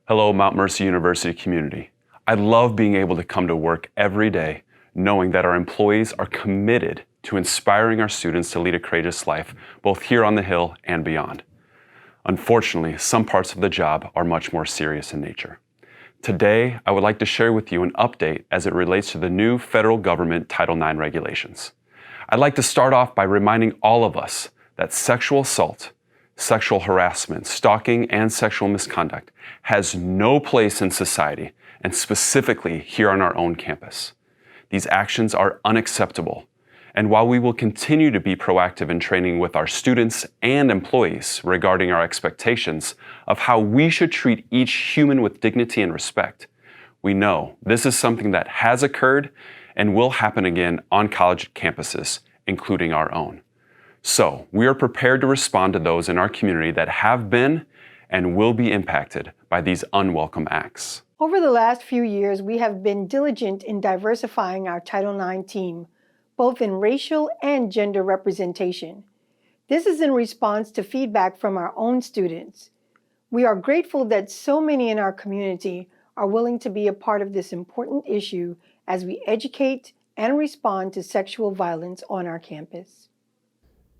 Hello, Mount Mercy University community. I love being able to come to work every day knowing that our employees are committed to inspiring our students to lead a courageous life, both here on the Hill and beyond. Unfortunately, some parts of the job are much more serious in nature. Today, I would like to share with you an update as it relates to the new federal government Title IX regulations. I'd like to start off by reminding all of us that sexual assault, sexual harassment, stalking, and sexual misconduct has no place in society, and specifically here on our own campus. These actions are unacceptable, and while we will continue to be proactive in training with our students and employees regarding our expectations of how we should treat each human with dignity and respect, we know this is something that has occurred and will happen again on college campuses, including our own. So, we are prepared to respond to those in our community that have been and will be impacted by these unwelcome acts. Over the last few years, we have been diligent in diversifying our Title IX team, both in racial and gender representation. This is in response to feedback from our own students. We are grateful that so many in our community are willing to be a part of this important issue as we educate and respond to sexual violence on our campus.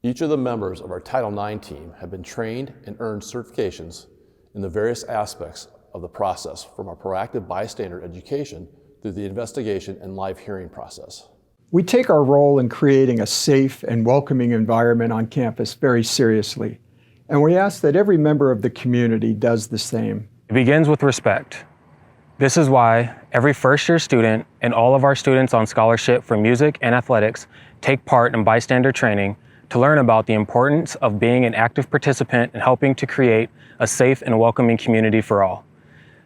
Each of the members of our Title IX team have been trained and earned certifications in the various aspects of the process, from our proactive bystander education through the investigation and live hearing process. We take our role in creating a safe and welcoming environment on campus very seriously, and we ask that every member of the community does the same. It begins with respect. This is why every first-year student and all of our students on scholarship for music and athletics take part in bystander training to learn about the importance of being an active participant in helping to create a safe and welcoming community for all.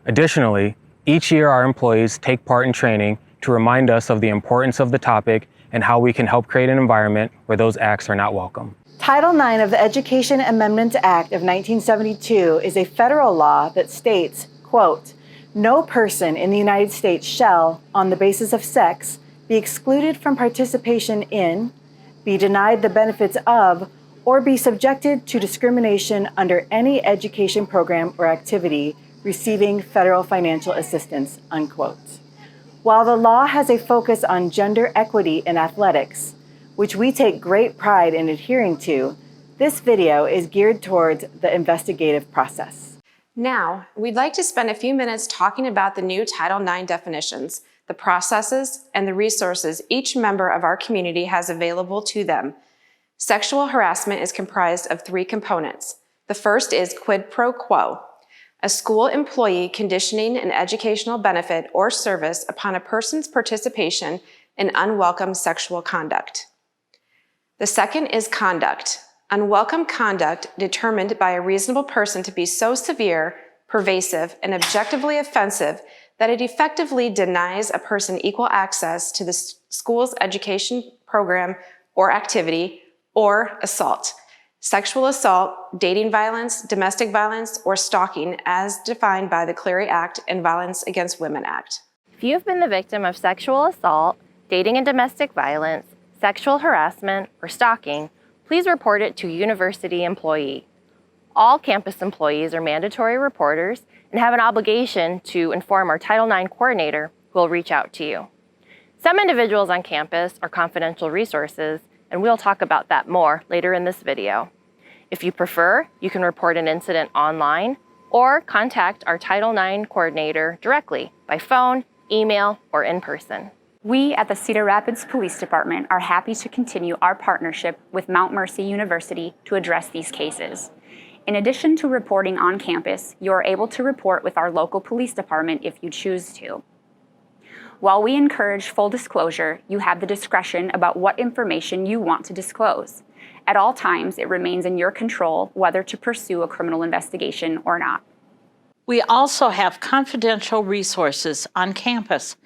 Additionally, each year our employees take part in training to remind us of the importance of the topic and how we can help create an environment where those acts are not welcome. Title IX of the Education Amendment Act of 1972 is a federal law that states, quote, "No person in the United States shall, on the basis of sex, be excluded from participation in, be denied the benefits of, or be subjected to discrimination under any education program or activity receiving federal financial assistance," unquote. While the law has a focus on gender equity in athletics, which we take great pride in adhering to, this video is geared towards the investigative process. Now, we'd like to spend a few minutes talking about the new Title IX definitions, the processes, and the resources each member of our community has available to them. Sexual harassment is comprised of three components. The first is quid pro quo, a school employee conditioning an educational benefit or service upon a person's participation in unwelcome sexual conduct. The second is conduct, unwelcome conduct determined by a reasonable person to be so severe, pervasive, and objectively offensive that it effectively denies a person equal access to the school's education program or activity, or assault. Sexual assault, dating violence, domestic violence, or stalking as defined by the Clery Act and Violence Against Women Act. If you've been the victim of sexual assault, dating and domestic violence, sexual harassment, or stalking, please report it to a university employee. All campus employees are mandatory reporters and have an obligation to inform our Title IX coordinator, who will reach out to you. Some individuals on campus are confidential resources, and we'll talk about that more later in this video. If you prefer, you can report an incident online or contact our Title IX coordinator directly by phone, email, or in person. We at the Cedar Rapids Police Department are happy to continue our partnership with Mount Mercy University to address these cases. In addition to reporting on campus, you are able to report with our local police department if you choose to. While we encourage full disclosure, you have the discretion about what information you want to disclose. At all times, it remains in your control whether to pursue a criminal investigation or not. We also have confidential resources on campus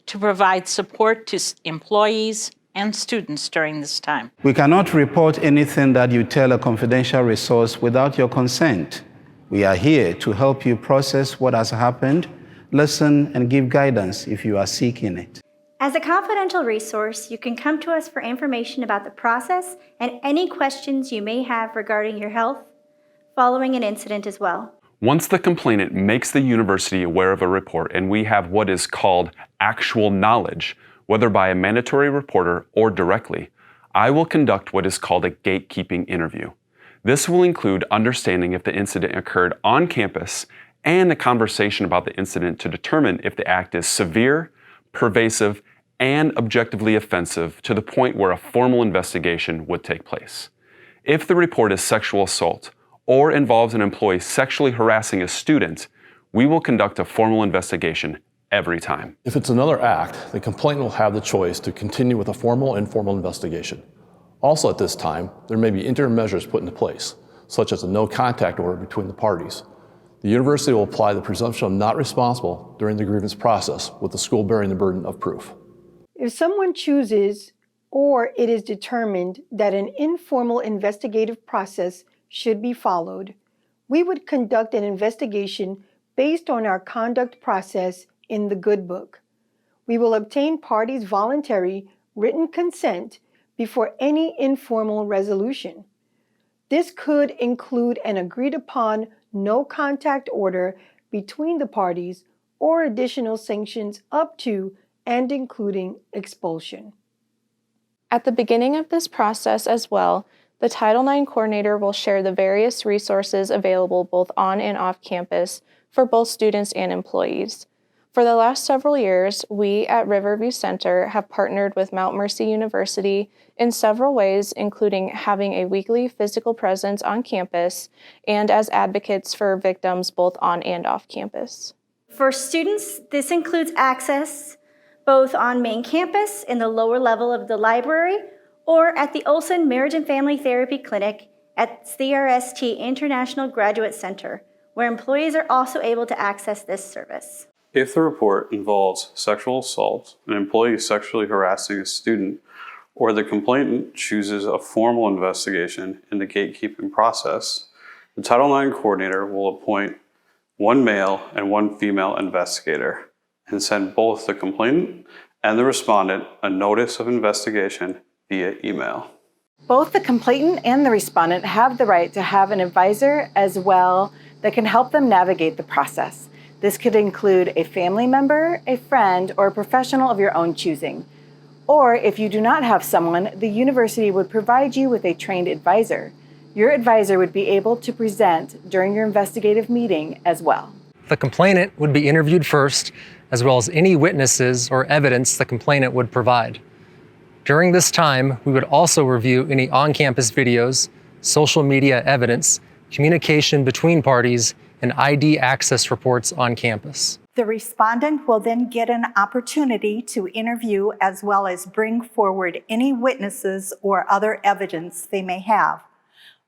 to provide support to employees and students during this time. We cannot report anything that you tell a confidential resource without your consent. We are here to help you process what has happened, listen, and give guidance if you are seeking it. As a confidential resource, you can come to us for information about the process and any questions you may have regarding your health following an incident as well. Once the complainant makes the university aware of a report and we have what is called actual knowledge, whether by a mandatory reporter or directly, I will conduct what is called a gatekeeping interview. This will include understanding if the incident occurred on campus and a conversation about the incident to determine if the act is severe, pervasive, and objectively offensive to the point where a formal investigation would take place. If the report is sexual assault or involves an employee sexually harassing a student, we will conduct a formal investigation every time. If it's another act, the complainant will have the choice to continue with a formal and informal investigation. Also at this time, there may be interim measures put into place, such as a no contact order between the parties. The university will apply the presumption of not responsible during the grievance process, with the school bearing the burden of proof. If someone chooses or it is determined that an informal investigative process should be followed, we would conduct an investigation based on our conduct process in the Good Book. We will obtain parties' voluntary written consent before any informal resolution. This could include an agreed upon no contact order between the parties or additional sanctions up to and including expulsion. At the beginning of this process as well, the Title IX coordinator will share the various resources available both on and off campus for both students and employees. For the last several years, we at Riverview Center have partnered with Mount Mercy University in several ways, including having a weekly physical presence on campus and as advocates for victims both on and off campus. For students, this includes access both on main campus in the lower level of the library or at the Olson Marriage and Family Therapy Clinic at CRST International Graduate Center, where employees are also able to access this service. If the report involves sexual assault, an employee sexually harassing a student, or the complainant chooses a formal investigation in the gatekeeping process, the Title IX coordinator will appoint one male and one female investigator and send both the complainant and the respondent a notice of investigation via email. Both the complainant and the respondent have the right to have an advisor as well that can help them navigate the process. This could include a family member, a friend, or a professional of your own choosing. Or if you do not have someone, the university would provide you with a trained advisor. Your advisor would be able to present during your investigative meeting as well. The complainant would be interviewed first, as well as any witnesses or evidence the complainant would provide. During this time, we would also review any on-campus videos, social media evidence, communication between parties, and ID access reports on campus. The respondent will then get an opportunity to interview as well as bring forward any witnesses or other evidence they may have.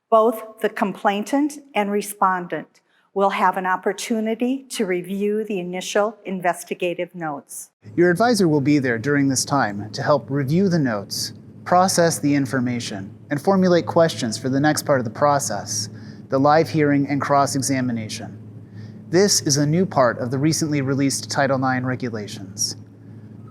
Both the complainant and respondent will have an opportunity to review the initial investigative notes. Your advisor will be there during this time to help review the notes, process the information, and formulate questions for the next part of the process, the live hearing and cross-examination. This is a new part of the recently released Title IX regulations.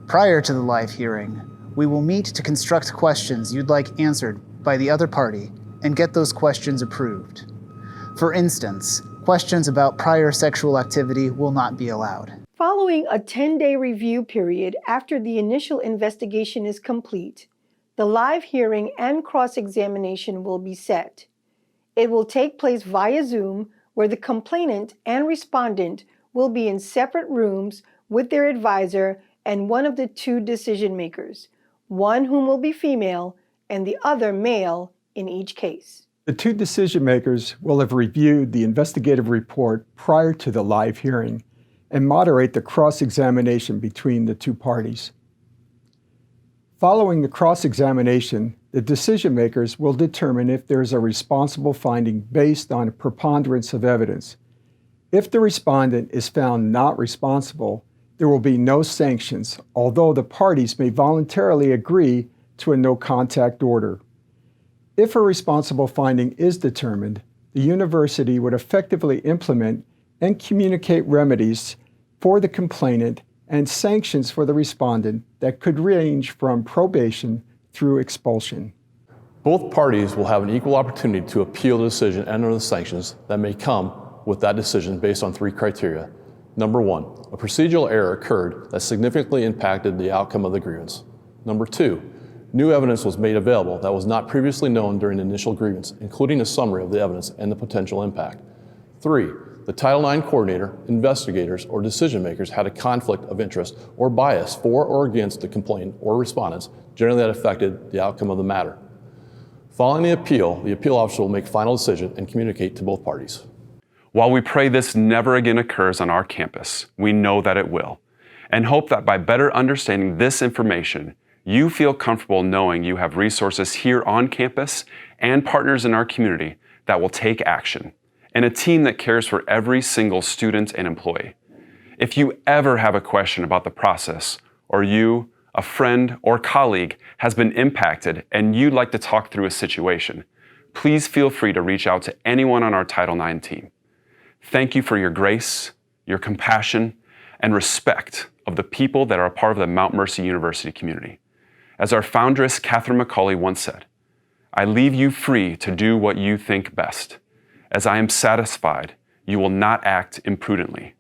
Prior to the live hearing, we will meet to construct questions you'd like answered by the other party and get those questions approved. For instance, questions about prior sexual activity will not be allowed. Following a 10-day review period after the initial investigation is complete, the live hearing and cross-examination will be set. It will take place via Zoom, where the complainant and respondent will be in separate rooms with their advisor and one of the two decision makers, one whom will be female and the other male in each case. The two decision makers will have reviewed the investigative report prior to the live hearing and moderate the cross-examination between the two parties. Following the cross-examination, the decision makers will determine if there is a responsible finding based on a preponderance of evidence. If the respondent is found not responsible, there will be no sanctions, although the parties may voluntarily agree to a no contact order. If a responsible finding is determined, the university would effectively implement and communicate remedies for the complainant and sanctions for the respondent that could range from probation through expulsion. Both parties will have an equal opportunity to appeal the decision and/or the sanctions that may come with that decision based on 3 criteria. Number 1, a procedural error occurred that significantly impacted the outcome of the grievance. Number 2, new evidence was made available that was not previously known during the initial grievance, including a summary of the evidence and the potential impact. 3, the Title IX coordinator, investigators, or decision makers had a conflict of interest or bias for or against the complainant or respondents, generally that affected the outcome of the matter. Following the appeal officer will make final decision and communicate to both parties. While we pray this never again occurs on our campus, we know that it will, and hope that by better understanding this information, you feel comfortable knowing you have resources here on campus and partners in our community that will take action, and a team that cares for every single student and employee. If you ever have a question about the process, or you, a friend, or colleague has been impacted and you'd like to talk through a situation, please feel free to reach out to anyone on our Title IX team. Thank you for your grace, your compassion, and respect of the people that are a part of the Mount Mercy University community. As our foundress, Catherine McCauley, once said, "I leave you free to do what you think best, as I am satisfied you will not act imprudently,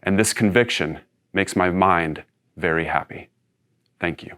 and this conviction makes my mind very happy." Thank you.